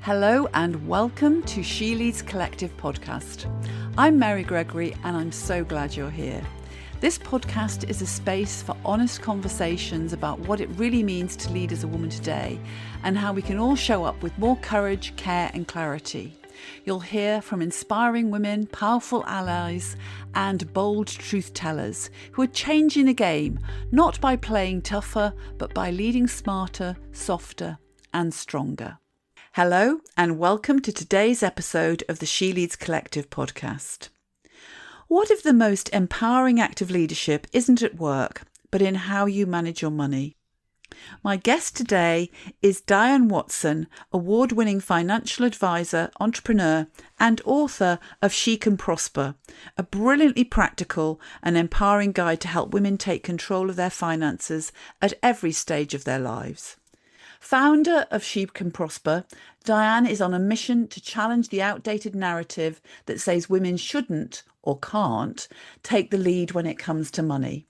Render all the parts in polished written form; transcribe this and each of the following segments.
Hello and welcome to She Leads Collective podcast. I'm Mary Gregory and I'm so glad you're here. This podcast is a space for honest conversations about what it really means to lead as a woman today and how we can all show up with more courage, care and clarity. You'll hear from inspiring women, powerful allies and bold truth tellers who are changing the game, not by playing tougher, but by leading smarter, softer and stronger. Hello and welcome to today's episode of the She Leads Collective podcast. What if the most empowering act of leadership isn't at work, but in how you manage your money? My guest today is Diane Watson, award-winning financial advisor, entrepreneur, and author of She Can Prosper, a brilliantly practical and empowering guide to help women take control of their finances at every stage of their lives. Founder of She Can Prosper, Diane is on a mission to challenge the outdated narrative that says women shouldn't or can't take the lead when it comes to money.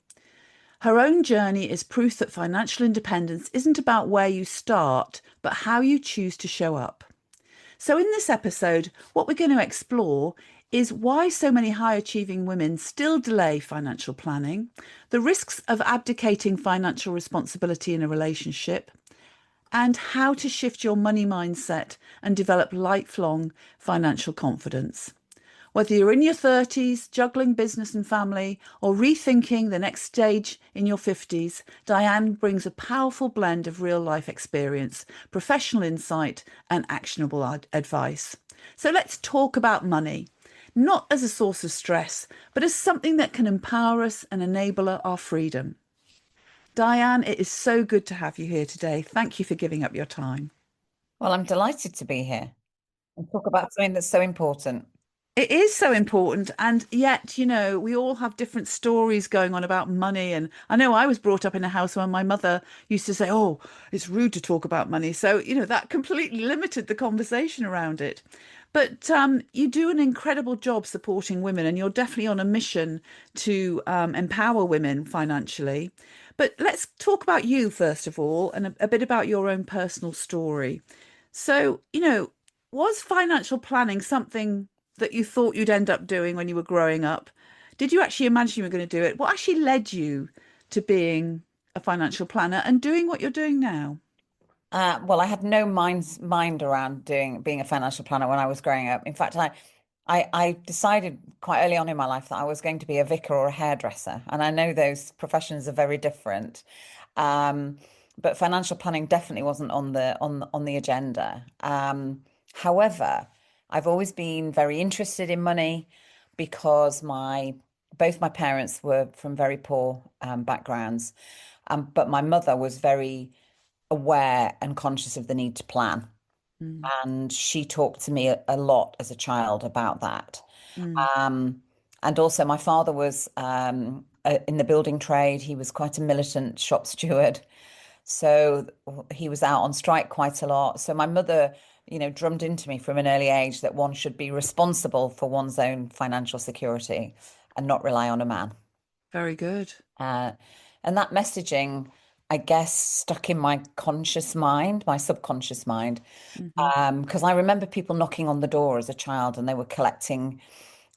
Her own journey is proof that financial independence isn't about where you start, but how you choose to show up. So in this episode, what we're going to explore is why so many high-achieving women still delay financial planning, the risks of abdicating financial responsibility in a relationship, and how to shift your money mindset and develop lifelong financial confidence. Whether you're in your 30s, juggling business and family, or rethinking the next stage in your 50s, Diane brings a powerful blend of real-life experience, professional insight, and actionable advice. So let's talk about money, not as a source of stress, but as something that can empower us and enable our freedom. Diane, it is so good to have you here today. Thank you for giving up your time. Well, I'm delighted to be here and talk about something that's so important. It is so important. And yet, we all have different stories going on about money. And I know I was brought up in a house where my mother used to say, oh, it's rude to talk about money. So, that completely limited the conversation around it. But you do an incredible job supporting women, and you're definitely on a mission to empower women financially. But let's talk about you, first of all, and a bit about your own personal story. So, was financial planning something that you thought you'd end up doing when you were growing up? Did you actually imagine you were going to do it? What actually led you to being a financial planner and doing what you're doing now? Well, I had no mind around being a financial planner when I was growing up. In fact, I decided quite early on in my life that I was going to be a vicar or a hairdresser, and I know those professions are very different. But financial planning definitely wasn't on the agenda. However, I've always been very interested in money because both my parents were from very poor backgrounds, but my mother was very aware and conscious of the need to plan. Mm, And she talked to me a lot as a child about that. mm. And also, my father was in the building trade. He was quite a militant shop steward. So he was out on strike quite a lot. So my mother, drummed into me from an early age that one should be responsible for one's own financial security and not rely on a man. Very good. And that messaging, I guess, stuck in my conscious mind, my subconscious mind, because I remember people knocking on the door as a child and they were collecting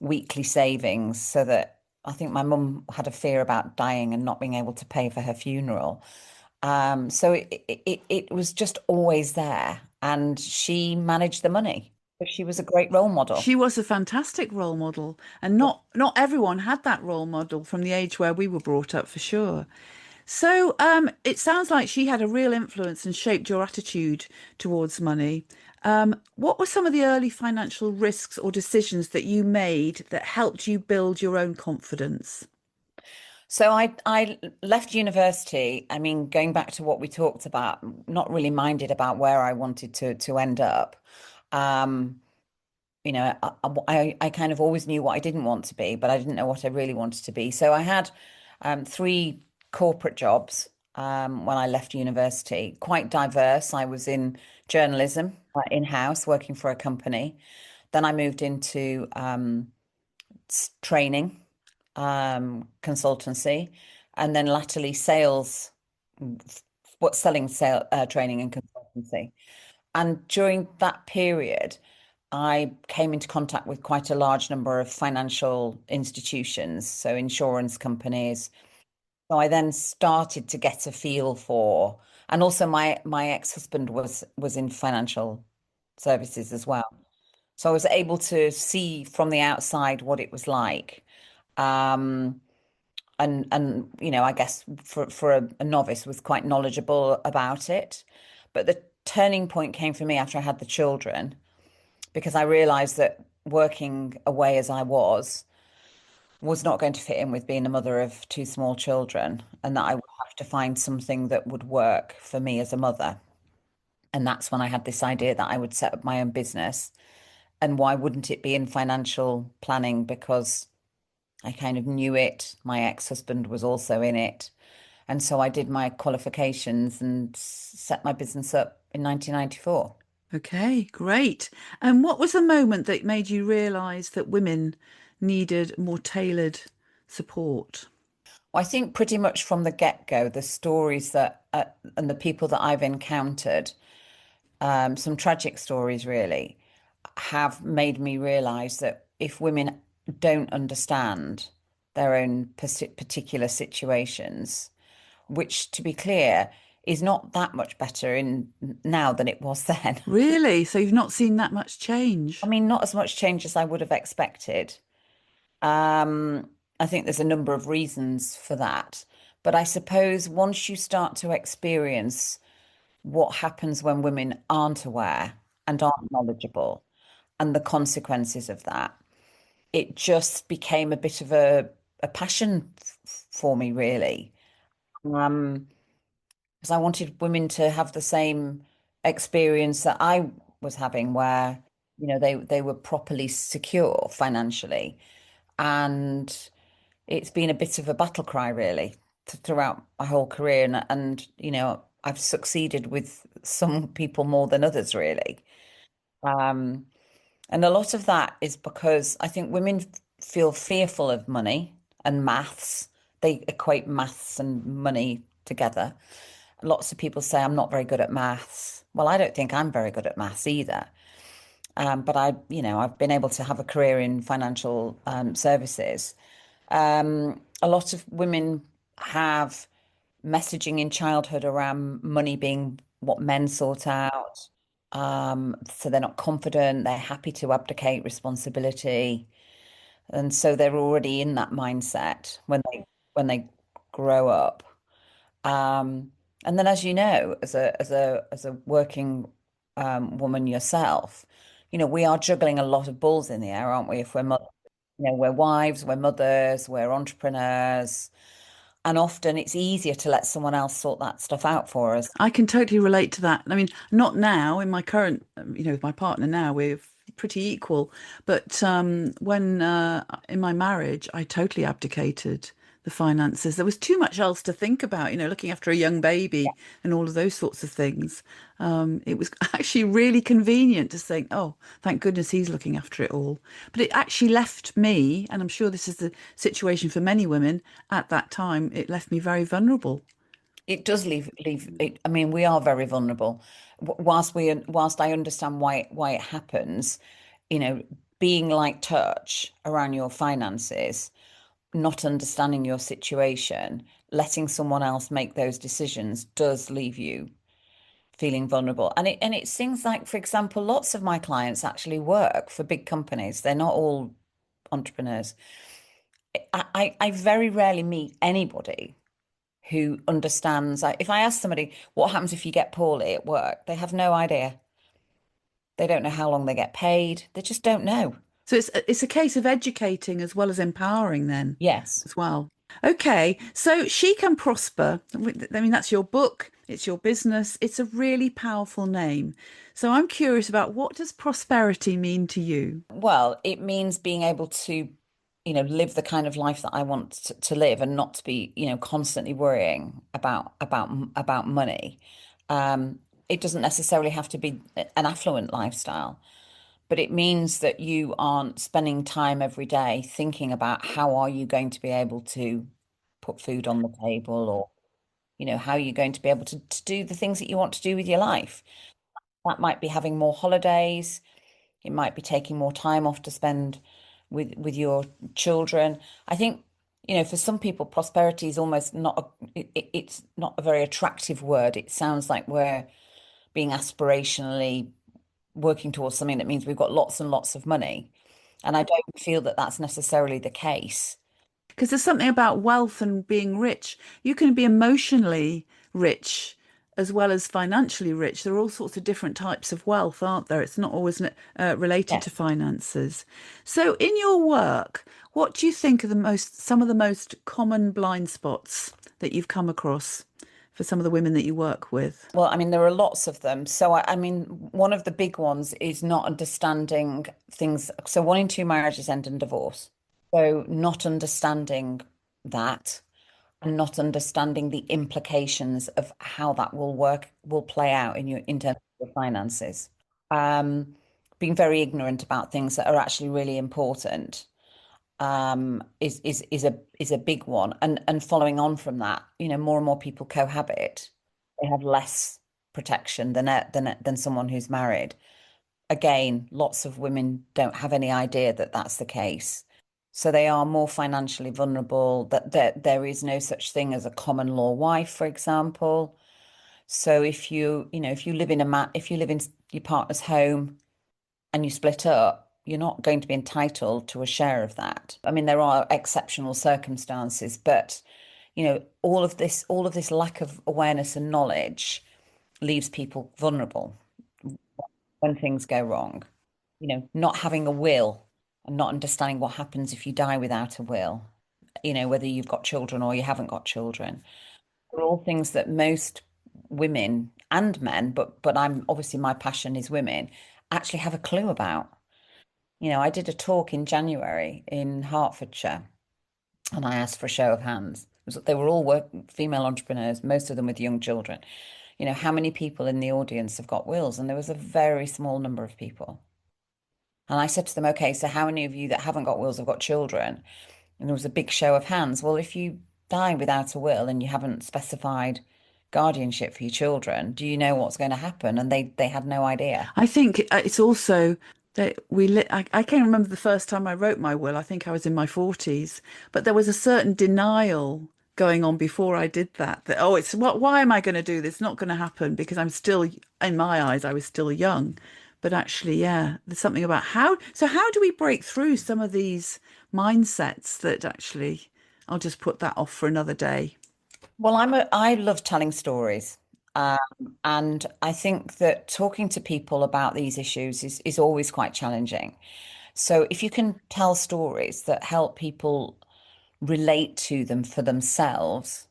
weekly savings so that I think my mum had a fear about dying and not being able to pay for her funeral. So it was just always there, and she managed the money. But she was a great role model. She was a fantastic role model, and not everyone had that role model from the age where we were brought up, for sure. So it sounds like she had a real influence and shaped your attitude towards money. What were some of the early financial risks or decisions that you made that helped you build your own confidence? So I left university. I mean, going back to what we talked about, not really minded about where I wanted to end up. Um, I kind of always knew what I didn't want to be, but I didn't know what I really wanted to be. So I had three corporate jobs when I left university, quite diverse. I was in journalism, in-house, working for a company. Then I moved into training, consultancy, and then latterly sales, selling training and consultancy. And during that period, I came into contact with quite a large number of financial institutions, so insurance companies. So I then started to get a feel for, and also my ex-husband was in financial services as well. So I was able to see from the outside what it was like. Um, and I guess for a novice was quite knowledgeable about it. But the turning point came for me after I had the children because I realized that working away as I was not going to fit in with being a mother of two small children, and that I would have to find something that would work for me as a mother. And that's when I had this idea that I would set up my own business. And why wouldn't it be in financial planning? Because I kind of knew it. My ex-husband was also in it. And so I did my qualifications and set my business up in 1994. Okay, great. And what was the moment that made you realize that women needed more tailored support? Well, I think pretty much from the get-go, the stories that and the people that I've encountered, some tragic stories really, have made me realize that if women don't understand their own particular situations, which to be clear is not that much better in now than it was then. Really? So you've not seen that much I change? mean, not as much change as I would have expected. I think there's a number of reasons for that. But I suppose once you start to experience what happens when women aren't aware and aren't knowledgeable and the consequences of that, it just became a bit of a passion for me, really. Um, because I wanted women to have the same experience that I was having, where, they were properly secure financially. And it's been a bit of a battle cry, really, throughout my whole career. And I've succeeded with some people more than others, really. Um, and a lot of that is because I think women feel fearful of money and maths. They equate maths and money together. Lots of people say I'm not very good at maths. Well, I don't think I'm very good at maths either. But I've been able to have a career in financial services. A lot of women have messaging in childhood around money being what men sort out. So they're not confident, they're happy to abdicate responsibility. And so they're already in that mindset when they grow up. Um, and then, as you know, as a working woman yourself, we are juggling a lot of balls in the air, aren't we? If we're wives, we're mothers, we're entrepreneurs, and often it's easier to let someone else sort that stuff out for us. I can totally relate to that. I mean, not now in my current, with my partner now, we're pretty equal. But when in my marriage, I totally abdicated the finances. There was too much else to think about, looking after a young baby and all of those sorts of things. It was actually really convenient to think, oh, thank goodness he's looking after it all. But it actually left me, and I'm sure this is the situation for many women at that time, it left me very vulnerable. It does leave it. I mean, we are very vulnerable. Whilst I understand why it happens, you know, being like touch around your finances, not understanding your situation, letting someone else make those decisions does leave you feeling vulnerable. And it's things like, for example, lots of my clients actually work for big companies. They're not all entrepreneurs. I very rarely meet anybody who understands. If I ask somebody what happens if you get poorly at work, they have no idea. They don't know how long they get paid. They just don't know. So it's a case of educating as well as empowering then Yes. as well. Okay, so She Can Prosper. I mean, that's your book, it's your business. It's a really powerful name. So I'm curious about, what does prosperity mean to you? Well, it means being able to, live the kind of life that I want to live and not to be, constantly worrying about money. Um, it doesn't necessarily have to be an affluent lifestyle, but it means that you aren't spending time every day thinking about how are you going to be able to put food on the table, or how are you going to be able to do the things that you want to do with your life. That might be having more holidays. It might be taking more time off to spend with your children. I think, for some people, prosperity is almost not it's not a very attractive word. It sounds like we're being aspirationally working towards something that means we've got lots and lots of money. And I don't feel that that's necessarily the case. Because there's something about wealth and being rich. You can be emotionally rich as well as financially rich. There are all sorts of different types of wealth, aren't there? It's not always related to Yes. finances. So, in your work, what do you think are some of the most common blind spots that you've come across for some of the women that you work with? Well, I mean, there are lots of them. So, I mean, one of the big ones is not understanding things. So, one in two marriages end in divorce. So, not understanding that and not understanding the implications of how that will play out in terms of your finances. Um, Being very ignorant about things that are actually really important is a big one. And following on from that, more and more people cohabit. They have less protection than someone who's married. Again, lots of women don't have any idea that that's the case. So they are more financially vulnerable, that there is no such thing as a common law wife, for example. So if you live if you live in your partner's home and you split up, you're not going to be entitled to a share of that. I mean, there are exceptional circumstances, but all of this lack of awareness and knowledge leaves people vulnerable when things go wrong. Not having a will and not understanding what happens if you die without a will, whether you've got children or you haven't got children, are all things that most women and men, but I'm obviously my passion is women, actually have a clue about. I did a talk in January in Hertfordshire and I asked for a show of hands. They were all female entrepreneurs, most of them with young children. How many people in the audience have got wills? And there was a very small number of people. And I said to them, okay, so how many of you that haven't got wills have got children? And there was a big show of hands. Well, if you die without a will and you haven't specified guardianship for your children, do you know what's going to happen? And they had no idea. I think it's also that I can't remember the first time I wrote my will. I think I was in my 40s, but there was a certain denial going on before I did that. That, oh, it's what? Why am I going to do this? It's not going to happen because I'm still, in my eyes, I was still young. But actually, yeah, there's something about how. So how do we break through some of these mindsets that actually? I'll just put that off for another day. Well, I love telling stories. Um, and I think that talking to people about these issues is always quite challenging. So if you can tell stories that help people relate to them for themselves,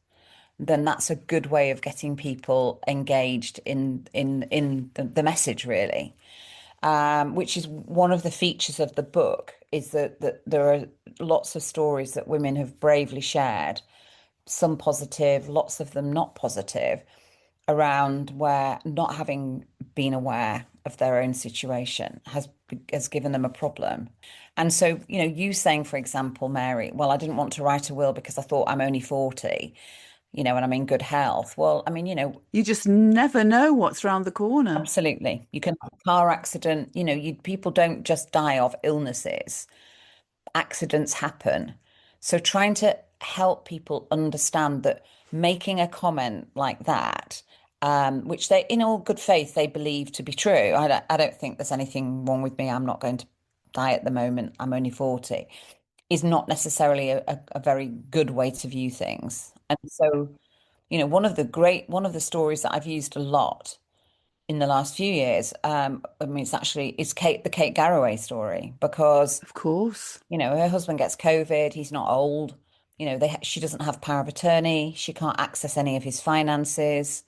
then that's a good way of getting people engaged in the message, really. Which is one of the features of the book, is that there are lots of stories that women have bravely shared, some positive, lots of them not positive, around where not having been aware of their own situation has given them a problem. And so, you saying, for example, Mary, well, I didn't want to write a will because I thought I'm only 40, and I'm in good health. Well, I mean, You just never know what's round the corner. absolutely. You can have a car accident, people don't just die of illnesses. Accidents happen. So trying to help people understand that making a comment like that, which they, in all good faith, they believe to be true. I don't think there's anything wrong with me. I'm not going to die at the moment. I'm only 40, is not necessarily a very good way to view things. And so, one of the stories that I've used a lot in the last few years, I mean, it's the Kate Garraway story, because Of course. her husband gets COVID. He's not old. She doesn't have power of attorney. She can't access any of his finances.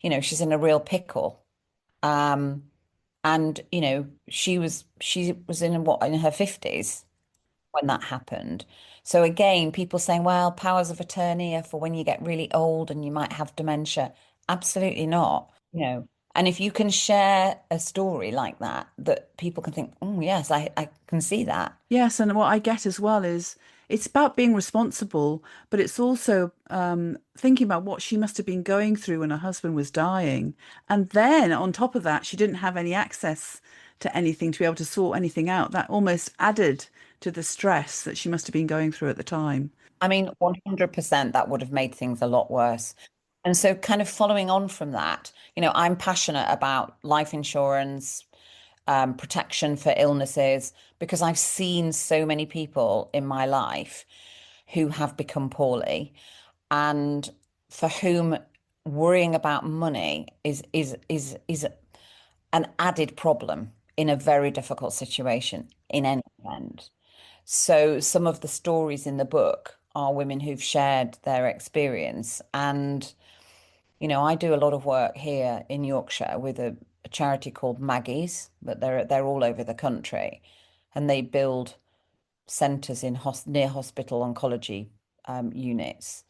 She's in a real pickle. Um, and she was in her 50s when that happened. So again, people saying, well, powers of attorney are for when you get really old and you might have dementia. Absolutely not. And if you can share a story like that, that people can think, oh yes, I can see that. Yes, and what I get as well is it's about being responsible, but it's also thinking about what she must have been going through when her husband was dying. And then on top of that, she didn't have any access to anything to be able to sort anything out. That almost added to the stress that she must have been going through at the time. I mean, 100% that would have made things a lot worse. And so, kind of following on from that, I'm passionate about life insurance, protection for illnesses, because I've seen so many people in my life who have become poorly and for whom worrying about money is an added problem in a very difficult situation in any event. So some of the stories in the book are women who've shared their experience. And, I do a lot of work here in Yorkshire with a charity called Maggie's, but they're all over the country. And they build centres in near hospital oncology units.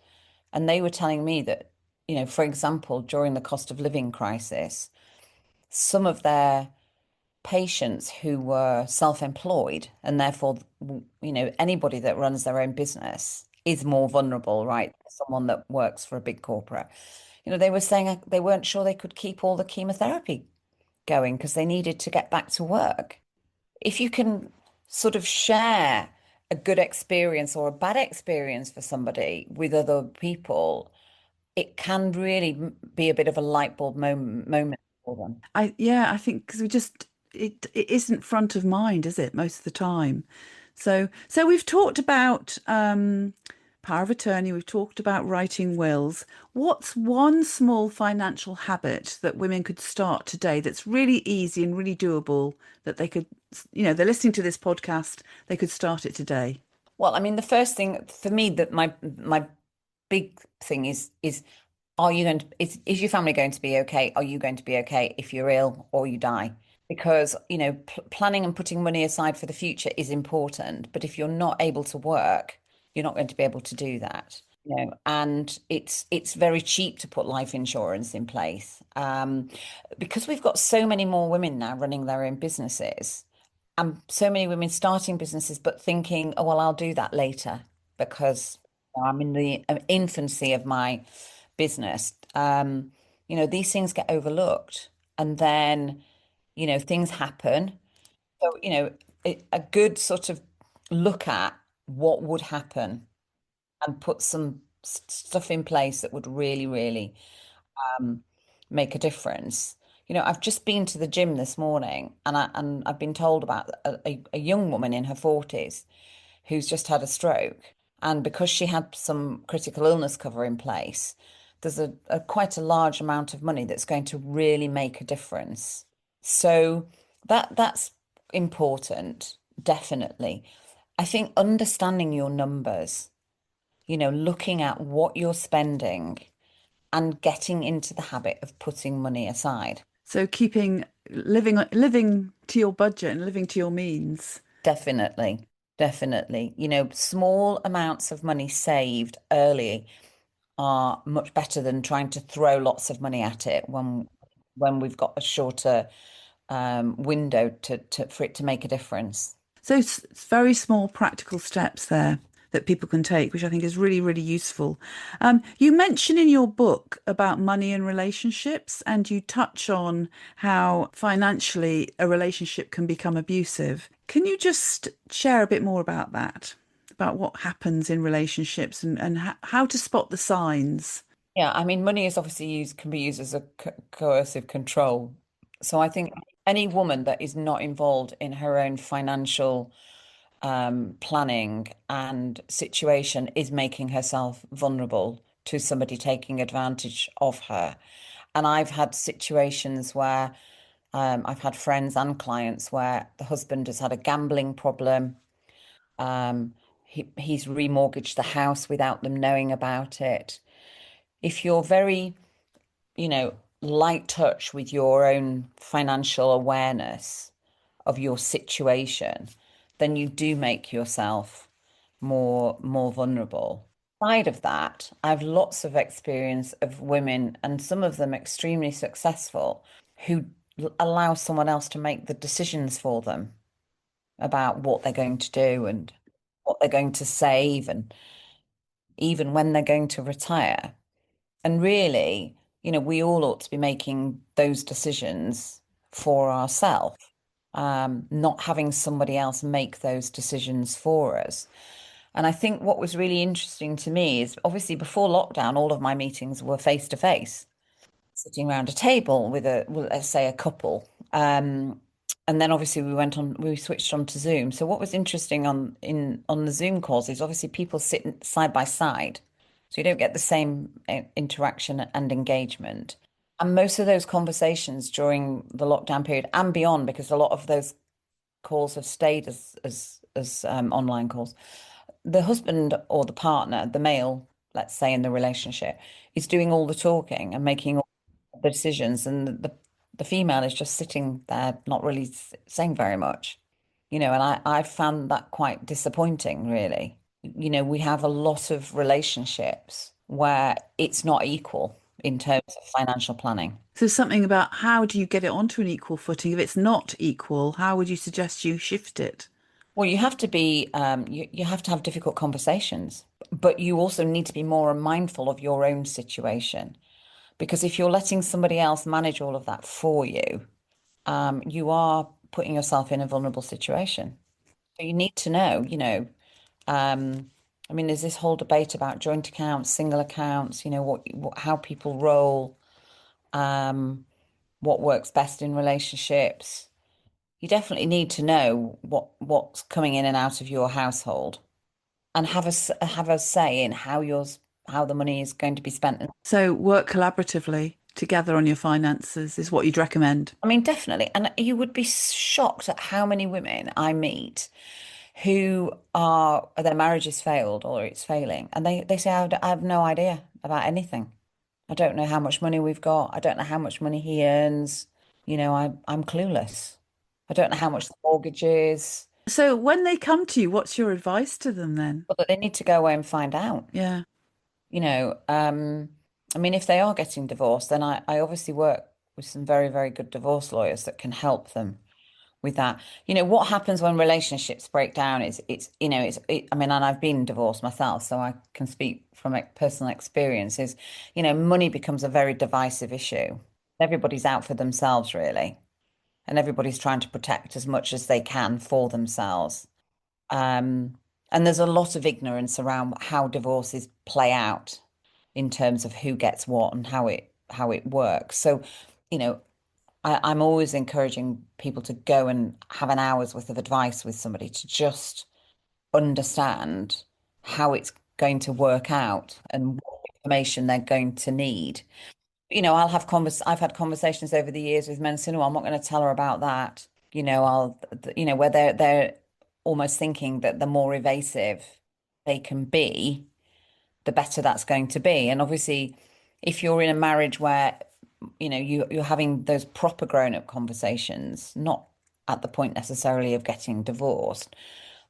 And they were telling me that, for example, during the cost of living crisis, some of their patients who were self-employed and therefore, anybody that runs their own business is more vulnerable, right? Someone that works for a big corporate. They were saying they weren't sure they could keep all the chemotherapy going because they needed to get back to work. If you can sort of share a good experience or a bad experience for somebody with other people, it can really be a bit of a light bulb moment for them. I think because it isn't front of mind, is it, most of the time? So we've talked about power of attorney, we've talked about writing wills. What's one small financial habit that women could start today that's really easy and really doable that they could, they're listening to this podcast, they could start it today? Well, I mean, the first thing for me that my big thing is are you going to is your family going to be okay? Are you going to be okay if you're ill or you die? Because, planning and putting money aside for the future is important, but if you're not able to work, you're not going to be able to do that. And it's very cheap to put life insurance in place. Because we've got so many more women now running their own businesses and so many women starting businesses, but thinking, oh, well, I'll do that later because I'm in the infancy of my business. These things get overlooked and then, things happen. So, a good sort of look at what would happen and put some stuff in place that would really, really um, make a difference. I've just been to the gym this morning and I've been told about a young woman in her 40s who's just had a stroke. And because she had some critical illness cover in place, there's a quite a large amount of money that's going to really make a difference. So that's important, definitely. I think understanding your numbers, looking at what you're spending and getting into the habit of putting money aside. So keeping living to your budget and living to your means. Definitely, definitely. Small amounts of money saved early are much better than trying to throw lots of money at it when we've got a shorter window for it to make a difference. So it's very small practical steps there that people can take, which I think is really, really useful. You mention in your book about money and relationships, and you touch on how financially a relationship can become abusive. Can you just share a bit more about that, about what happens in relationships and how to spot the signs? Yeah, I mean, money is obviously can be used as a coercive control. So I think any woman that is not involved in her own financial planning and situation is making herself vulnerable to somebody taking advantage of her. And I've had situations where I've had friends and clients where the husband has had a gambling problem. Um, he's remortgaged the house without them knowing about it. If you're very, light touch with your own financial awareness of your situation, then you do make yourself more vulnerable. Side of that, I have lots of experience of women, and some of them extremely successful, who allow someone else to make the decisions for them about what they're going to do and what they're going to save, and even when they're going to retire. And really, we all ought to be making those decisions for ourselves, not having somebody else make those decisions for us. And I think what was really interesting to me is obviously before lockdown, all of my meetings were face to face, sitting around a table with well, let's say a couple. And then obviously we switched on to Zoom. So what was interesting on the Zoom calls is obviously people sit side by side. So you don't get the same interaction and engagement. And most of those conversations during the lockdown period and beyond, because a lot of those calls have stayed as online calls, the husband or the partner, the male, let's say in the relationship, is doing all the talking and making all the decisions, and the female is just sitting there, not really saying very much, and I found that quite disappointing, really. We have a lot of relationships where it's not equal in terms of financial planning. So something about how do you get it onto an equal footing? If it's not equal, how would you suggest you shift it? Well, you have to be, you have to have difficult conversations, but you also need to be more mindful of your own situation. Because if you're letting somebody else manage all of that for you, you are putting yourself in a vulnerable situation. So you need to know, I mean, there's this whole debate about joint accounts, single accounts, how people roll, um, what works best in relationships. You definitely need to know what's coming in and out of your household and have a say in how the money is going to be spent. So work collaboratively together on your finances is what you'd recommend. I mean, definitely. And you would be shocked at how many women I meet who are their marriage has failed or it's failing. And they say, I have no idea about anything. I don't know how much money we've got. I don't know how much money he earns. I'm clueless. I don't know how much the mortgage is, So when they come to you, what's your advice to them then? but they need to go away and find out. Yeah. You know, um, I mean, if they are getting divorced, then I obviously work with some very, very good divorce lawyers that can help them with that. What happens when relationships break down is I mean, and I've been divorced myself, so I can speak from personal experience, is, money becomes a very divisive issue. Everybody's out for themselves, really, and everybody's trying to protect as much as they can for themselves. Um, and there's a lot of ignorance around how divorces play out in terms of who gets what and how it works. So, you know, I'm always encouraging people to go and have an hour's worth of advice with somebody to just understand how it's going to work out and what information they're going to need. I've had conversations over the years with men saying, "Oh, I'm not going to tell her about that." Where they're almost thinking that the more evasive they can be, the better that's going to be. And obviously, if you're in a marriage where, you're having those proper grown-up conversations, not at the point necessarily of getting divorced,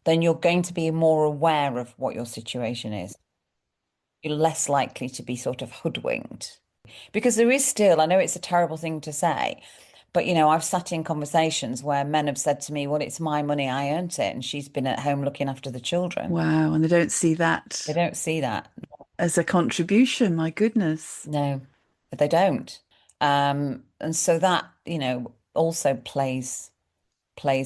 then you're going to be more aware of what your situation is. You're less likely to be sort of hoodwinked. Because there is still, I know it's a terrible thing to say, but I've sat in conversations where men have said to me, "Well, it's my money, I earned it," and she's been at home looking after the children. Wow. And they don't see They that don't see that. as a contribution. My goodness. No, they don't. And so that, also plays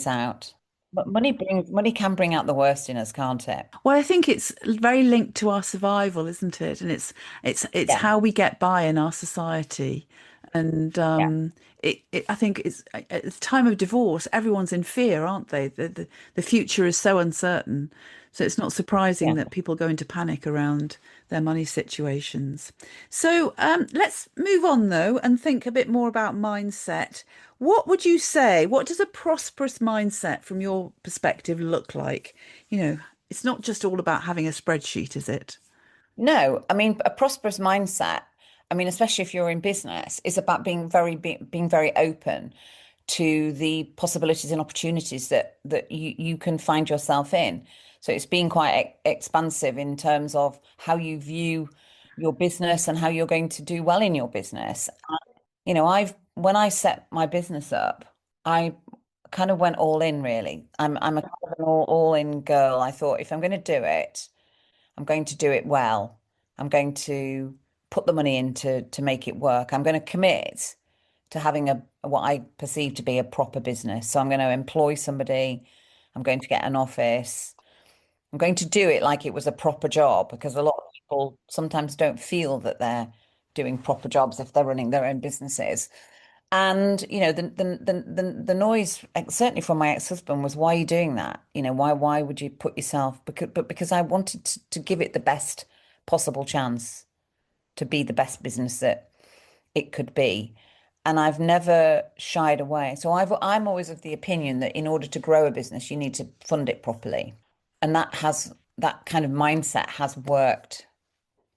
out. But money can bring out the worst in us, can't it? Well, I think it's very linked to our survival, isn't it? And it's Yeah, how we get by in our society. And yeah, I think it's at the time of divorce, everyone's in fear, aren't they? The future is so uncertain. So it's not surprising yeah. that people go into panic around their money situations. So let's move on though and think a bit more about mindset. What would you say? What does a prosperous mindset from your perspective look like? It's not just all about having a spreadsheet, is it? No, I mean, a prosperous mindset, I mean, especially if you're in business, is about being very open to the possibilities and opportunities that you can find yourself in. So it's being quite expansive in terms of how you view your business and how you're going to do well in your business. I've when I set my business up, I kind of went all in really. I'm a kind of an all in girl. I thought if I'm going to do it, I'm going to do it well. I'm going to put the money in to make it work. I'm going to commit to having a what I perceive to be a proper business. So I'm going to employ somebody. I'm going to get an office. I'm going to do it like it was a proper job because a lot of people sometimes don't feel that they're doing proper jobs if they're running their own businesses. And the noise certainly from my ex-husband was, why are you doing that? Why would you put yourself because I wanted to give it the best possible chance to be the best business that it could be. And I've never shied away. So I'm always of the opinion that in order to grow a business, you need to fund it properly. And that kind of mindset has worked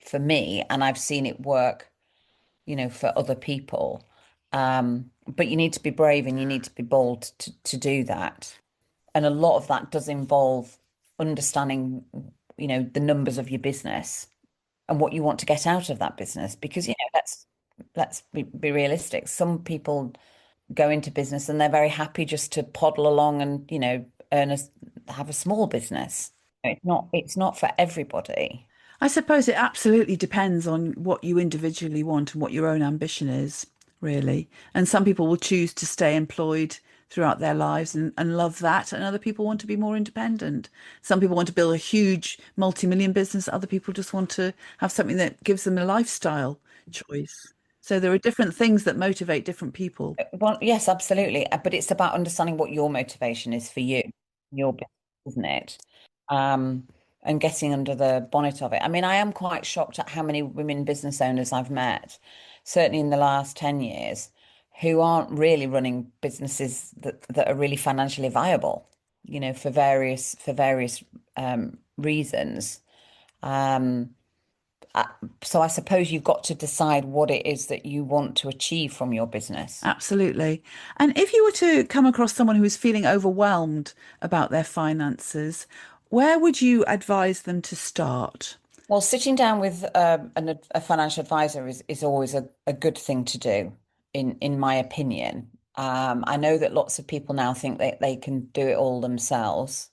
for me, and I've seen it work, for other people. But you need to be brave and you need to be bold to do that. And a lot of that does involve understanding, the numbers of your business and what you want to get out of that business. Because, let's be realistic. Some people go into business and they're very happy just to poddle along and, have a small business. It's not for everybody. I suppose it absolutely depends on what you individually want and what your own ambition is, really. And some people will choose to stay employed throughout their lives and love that. And other people want to be more independent. Some people want to build a huge multi-million business. Other people just want to have something that gives them a lifestyle choice. So there are different things that motivate different people. Well, yes, absolutely. But it's about understanding what your motivation is for you, your business, isn't it? Um, and getting under the bonnet of it. I mean, I am quite shocked at how many women business owners I've met, certainly in the last 10 years, who aren't really running businesses that are really financially viable, for various reasons. Um, uh, so I suppose you've got to decide what it is that you want to achieve from your business. Absolutely. And if you were to come across someone who is feeling overwhelmed about their finances, where would you advise them to start? Well, sitting down with a financial advisor is always a good thing to do, in my opinion. I know that lots of people now think that they can do it all themselves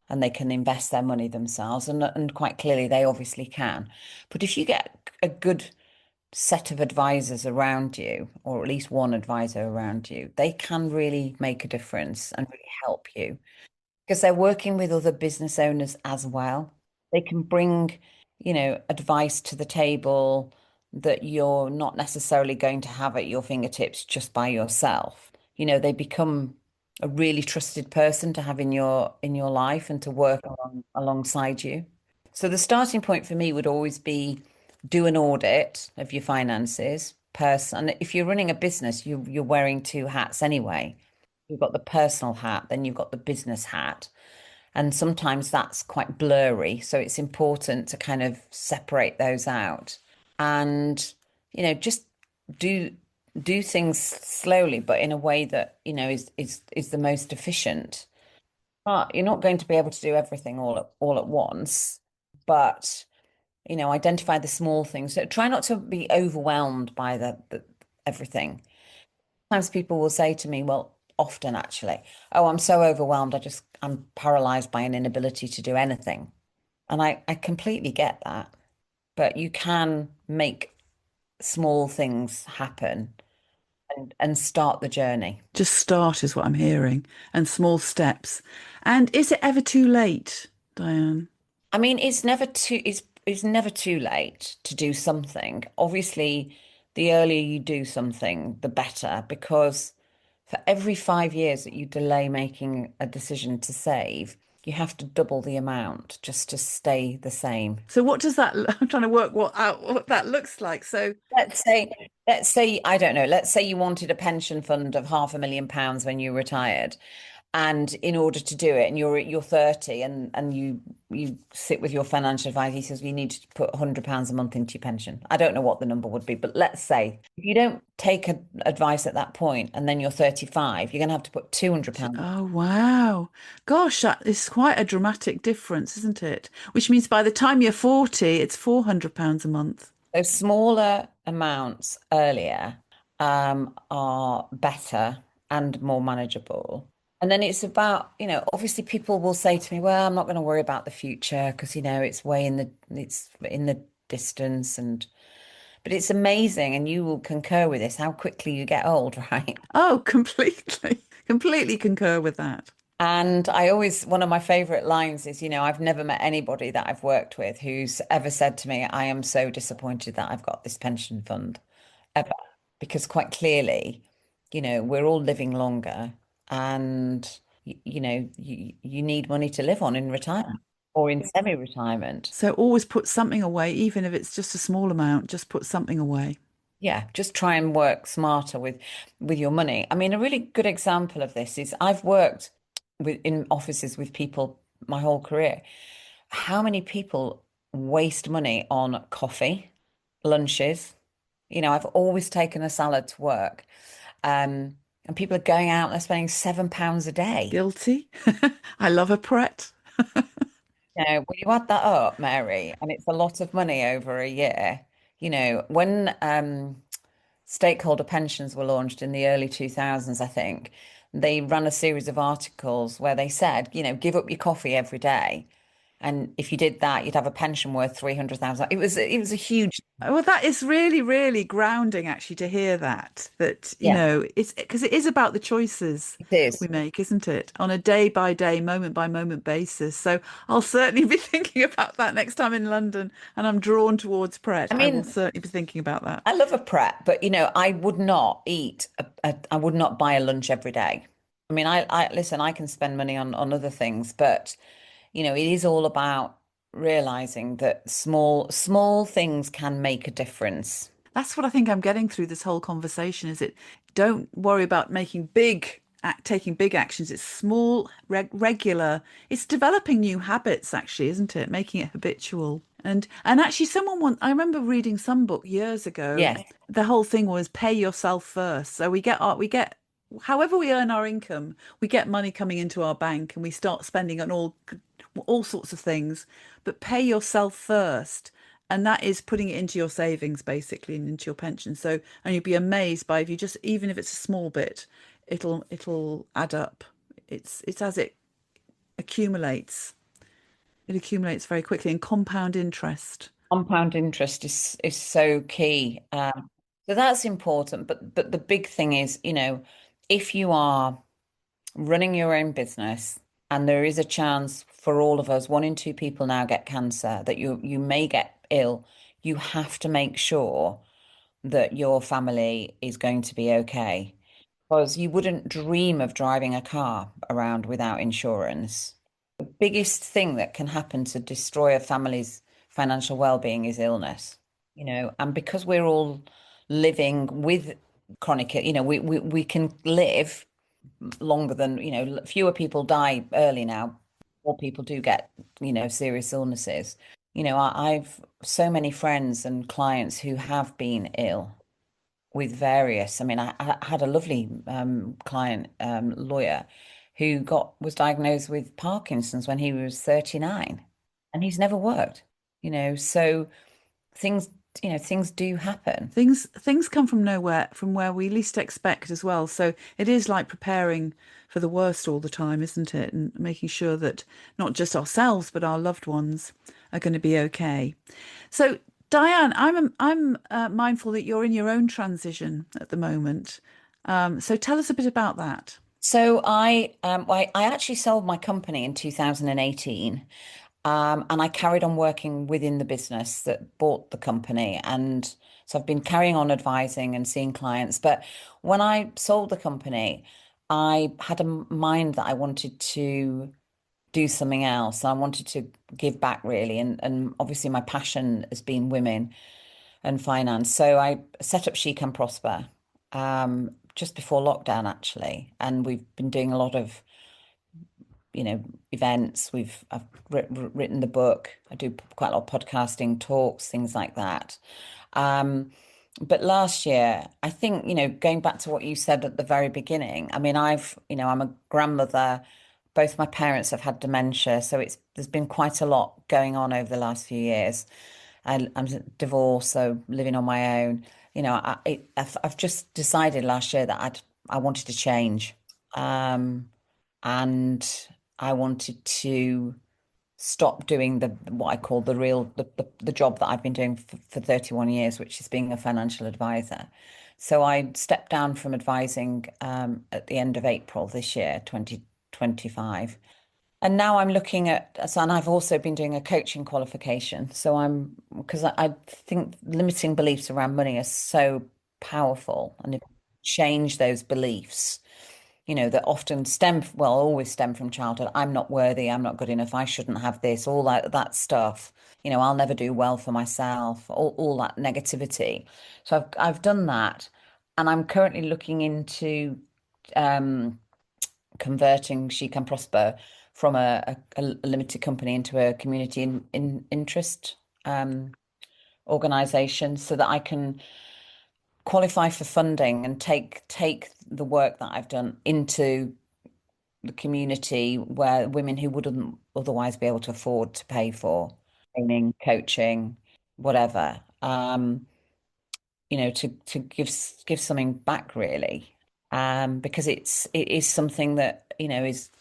and they can invest their money themselves, and quite clearly they obviously can. But if you get a good set of advisors around you, or at least one advisor around you, they can really make a difference and really help you because they're working with other business owners as well. They can bring, advice to the table that you're not necessarily going to have at your fingertips just by yourself. They become a really trusted person to have in your life and to work alongside you. So the starting point for me would always be do an audit of your finances. Person, if you're running a business, you're wearing two hats anyway. You've got the personal hat, then you've got the business hat. And sometimes that's quite blurry. So it's important to kind of separate those out and, just do do things slowly, but in a way that, is the most efficient. But you're not going to be able to do everything all at once. But, identify the small things. So try not to be overwhelmed by the everything. Sometimes people will say to me, well, often actually, oh, I'm so overwhelmed. I'm paralyzed by an inability to do anything. And I completely get that. But you can make small things happen and start the journey. Just start is what I'm hearing, and small steps. And is it ever too late, Diane? I mean, it's never too late to do something. Obviously, the earlier you do something, the better, because for every 5 years that you delay making a decision to save, you have to double the amount just to stay the same. So what does that, I'm trying to work what that looks like. So Let's say, I don't know, let's say you wanted a pension fund of £500,000 when you retired. And in order to do it, and you're 30 and you sit with your financial advisor, he says you need to put £100 a month into your pension. I don't know what the number would be, but let's say if you don't take advice at that point and then you're 35, you're going to have to put £200. oh, wow. Gosh, that is quite a dramatic difference, isn't it? Which means by the time you're 40, it's £400 a month. So smaller amounts earlier are better and more manageable. And then it's about, obviously people will say to me, well, I'm not going to worry about the future because, it's in the distance and but it's amazing and you will concur with this how quickly you get old, right? Oh, completely, completely concur with that. And one of my favorite lines is, I've never met anybody that I've worked with who's ever said to me, I am so disappointed that I've got this pension fund ever. Because quite clearly, we're all living longer and, you need money to live on in retirement or in semi-retirement. So always put something away, even if it's just a small amount, just put something away. Yeah, just try and work smarter with your money. I mean, a really good example of this is I've worked in offices with people my whole career. How many people waste money on coffee, lunches? I've always taken a salad to work. And people are going out and they're spending £7 a day. Guilty. I love a Pret. When you add that up, Mary, and it's a lot of money over a year, when stakeholder pensions were launched in the early 2000s, I think, they ran a series of articles where they said, give up your coffee every day. And if you did that, you'd have a pension worth 300,000. It was a huge, Well, that is really, really grounding actually to hear that, yeah, it's because it is about the choices it is. we make, isn't it? On a day by day, moment by moment basis. So I'll certainly be thinking about that next time in London and I'm drawn towards Pret. I I will mean, certainly be thinking about that. I love a prep, but I would not I would not buy a lunch every day. I mean, I listen, I can spend money on other things, but it is all about realizing that small things can make a difference. That's what I think I'm getting through this whole conversation is it don't worry about making taking big actions. It's small, regular. It's developing new habits actually, isn't it? Making it habitual. And actually I remember reading some book years ago. Yes. The whole thing was pay yourself first. So we get however we earn our income, we get money coming into our bank and we start spending on all sorts of things, but pay yourself first. And that is putting it into your savings basically and into your pension. So, and you'd be amazed by if you just, even if it's a small bit, it'll add up. It's as it accumulates. It accumulates very quickly and compound interest. Compound interest is so key. So that's important. But the big thing is, if you are running your own business, and there is a chance for all of us, 1 in 2 people now get cancer, that you may get ill, you have to make sure that your family is going to be okay. Because you wouldn't dream of driving a car around without insurance. The biggest thing that can happen to destroy a family's financial well-being is illness, and because we're all living with chronic, we can live longer than, fewer people die early now. More people do get, serious illnesses. I've so many friends and clients who have been ill with various. I mean, I had a lovely client, lawyer, who was diagnosed with Parkinson's when he was 39, and he's never worked. So things, things do happen. Things come from nowhere, from where we least expect as well. So it is like preparing for the worst all the time, isn't it? And making sure that not just ourselves, but our loved ones are going to be okay. So, Diane, I'm mindful that you're in your own transition at the moment. So tell us a bit about that. So I actually sold my company in 2018. And I carried on working within the business that bought the company. And so I've been carrying on advising and seeing clients. But when I sold the company, I had a mind that I wanted to do something else. I wanted to give back really. And obviously my passion has been women and finance. So I set up She Can Prosper just before lockdown, actually. And we've been doing a lot of events. I've written the book. I do quite a lot of podcasting, talks, things like that. But last year, I think, going back to what you said at the very beginning, I mean, I'm a grandmother. Both my parents have had dementia, so there's been quite a lot going on over the last few years. I'm divorced, so living on my own. I've just decided last year that I wanted to change. and I wanted to stop doing the what I call the real the job that I've been doing for 31 years, which is being a financial advisor. So I stepped down from advising at the end of April this year, 2025. And now I'm looking at, so, and I've also been doing a coaching qualification. So because I think limiting beliefs around money are so powerful. And if you change those beliefs, that often well, always stem from childhood. I'm not worthy, I'm not good enough, I shouldn't have this, all that stuff. I'll never do well for myself, all that negativity. So I've done that, and I'm currently looking into um, converting She Can Prosper from a limited company into a community in interest um, organization, so that I can qualify for funding and take the work that I've done into the community where women who wouldn't otherwise be able to afford to pay for training, coaching, whatever, to give something back really, because it is something that, is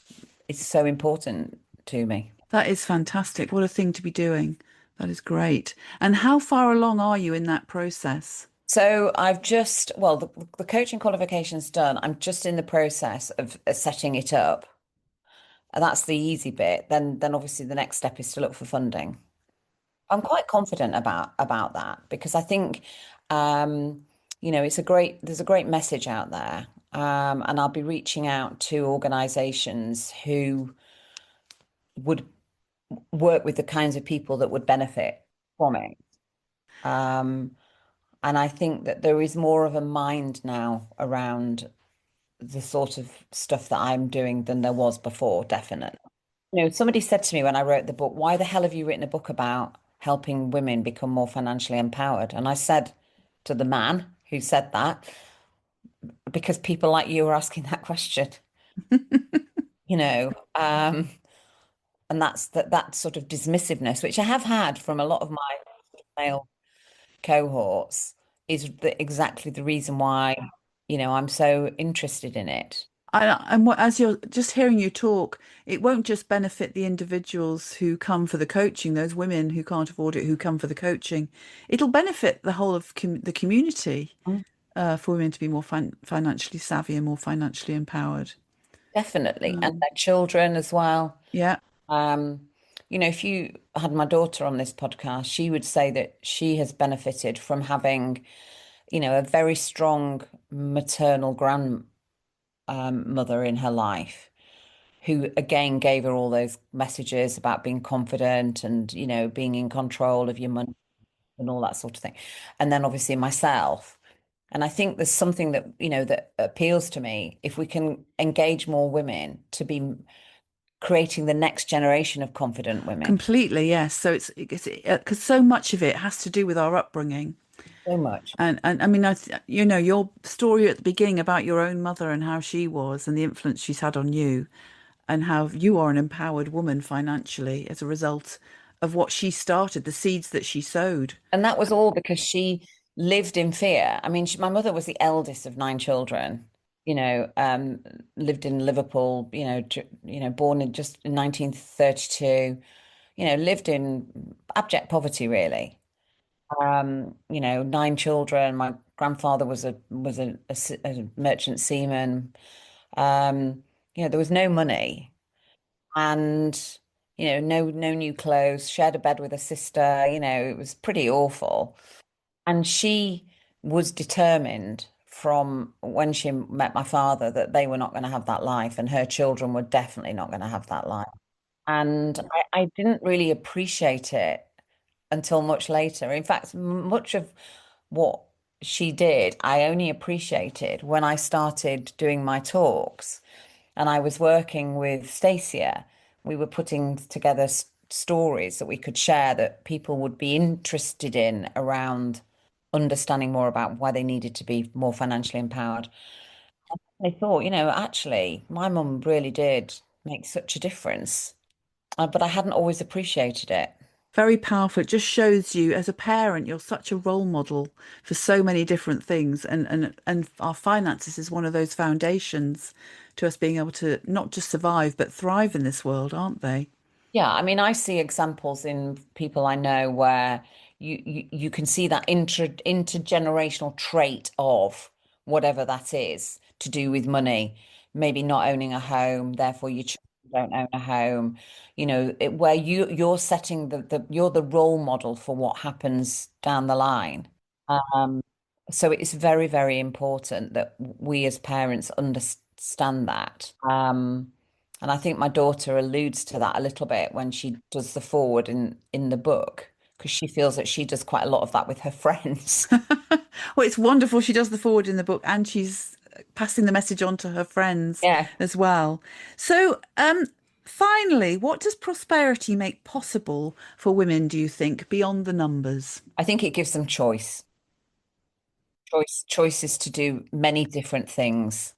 so important to me. That is fantastic. What a thing to be doing. That is great. And how far along are you in that process? So well, the coaching qualification's done. I'm just in the process of setting it up. And that's the easy bit. Then obviously the next step is to look for funding. I'm quite confident about that, because I think there's a great message out there. And I'll be reaching out to organizations who would work with the kinds of people that would benefit from it. Um, and I think that there is more of a mind now around the sort of stuff that I'm doing than there was before, definitely. Somebody said to me when I wrote the book, why the hell have you written a book about helping women become more financially empowered? And I said to the man who said that, because people like you are asking that question, you know, um, and that's that sort of dismissiveness, which I have had from a lot of my male cohorts, is exactly the reason why, I'm so interested in it. And as you're just hearing you talk, it won't just benefit the individuals who come for the coaching, those women who can't afford it, who come for the coaching. It'll benefit the whole of the community, Mm. for women to be more financially savvy and more financially empowered. Definitely. And their children as well. Yeah, Um, if you had my daughter on this podcast, she would say that she has benefited from having, a very strong maternal grandmother in her life, who again gave her all those messages about being confident and, being in control of your money and all that sort of thing. And then obviously myself. And I think there's something that, that appeals to me. If we can engage more women to be creating the next generation of confident women. completely. Yes. So it's because so much of it has to do with our upbringing. So much. And I mean, your story at the beginning about your own mother and how she was and the influence she's had on you, and how you are an empowered woman financially as a result of what she started, the seeds that she sowed. And that was all because she lived in fear. I mean, my mother was the eldest of 9 children, lived in Liverpool, born in just in 1932, lived in abject poverty, really. 9 children. My grandfather was a merchant seaman. There was no money, and no new clothes. Shared a bed with a sister. It was pretty awful. And she was determined from when she met my father that they were not going to have that life, and her children were definitely not going to have that life. And I didn't really appreciate it until much later. In fact, much of what she did, I only appreciated when I started doing my talks, and I was working with Stacia. We were putting together stories that we could share that people would be interested in around understanding more about why they needed to be more financially empowered. I thought, actually, my mum really did make such a difference, but I hadn't always appreciated it. Very powerful. It just shows you as a parent, you're such a role model for so many different things. And our finances is one of those foundations to us being able to not just survive, but thrive in this world, aren't they? Yeah, I mean, I see examples in people I know where you can see that intergenerational trait of whatever that is to do with money, maybe not owning a home, therefore your children don't own a home, where you're setting you're the role model for what happens down the line. Um, so it's very, very important that we as parents understand that. And I think my daughter alludes to that a little bit when she does the forward in the book, because she feels that she does quite a lot of that with her friends. Well, it's wonderful. She does the forward in the book and she's passing the message on to her friends Yeah, as well. So, finally, what does prosperity make possible for women, do you think, beyond the numbers? I think it gives them choices to do many different things,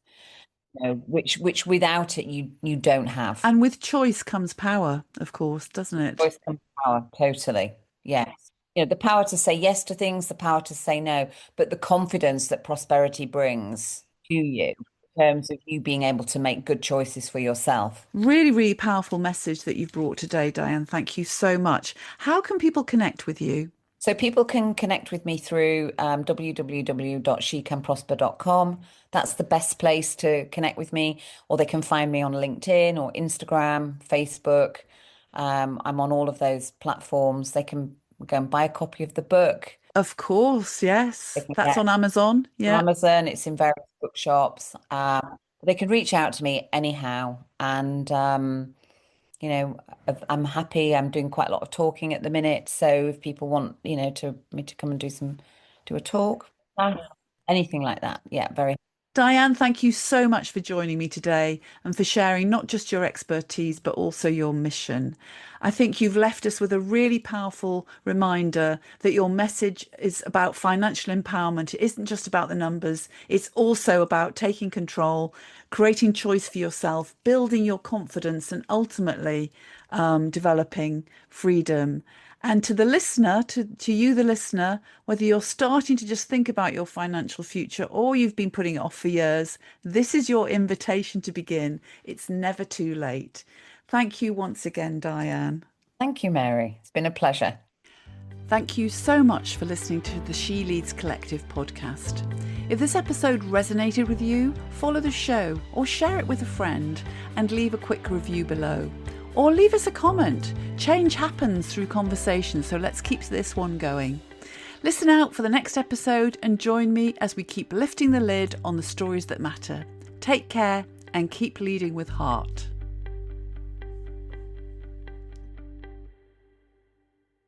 which without it you don't have. And with choice comes power, of course, doesn't it? Choice comes power, totally. Yes. The power to say yes to things, the power to say no, but the confidence that prosperity brings to you in terms of you being able to make good choices for yourself. Really, really powerful message that you've brought today, Diane. Thank you so much. How can people connect with you? So people can connect with me through www.shecanprosper.com. That's the best place to connect with me, or they can find me on LinkedIn or Instagram, Facebook. I'm on all of those platforms. They can go and buy a copy of the book. Of course, They yes. can That's get on Amazon. on Yeah. Amazon. It's in various bookshops. They can reach out to me anyhow, and I'm happy. I'm doing quite a lot of talking at the minute. So if people want, to me to come and do a talk, anything like that, yeah, very. Diane, thank you so much for joining me today and for sharing not just your expertise, but also your mission. I think you've left us with a really powerful reminder that your message is about financial empowerment. It isn't just about the numbers, it's also about taking control, creating choice for yourself, building your confidence, and ultimately developing freedom. And to the listener, to you, the listener, whether you're starting to just think about your financial future or you've been putting it off for years, this is your invitation to begin. It's never too late. Thank you once again, Diane. Thank you, Mary. It's been a pleasure. Thank you so much for listening to the She Leads Collective podcast. If this episode resonated with you, follow the show or share it with a friend and leave a quick review below. Or leave us a comment. Change happens through conversation, so let's keep this one going. Listen out for the next episode and join me as we keep lifting the lid on the stories that matter. Take care and keep leading with heart.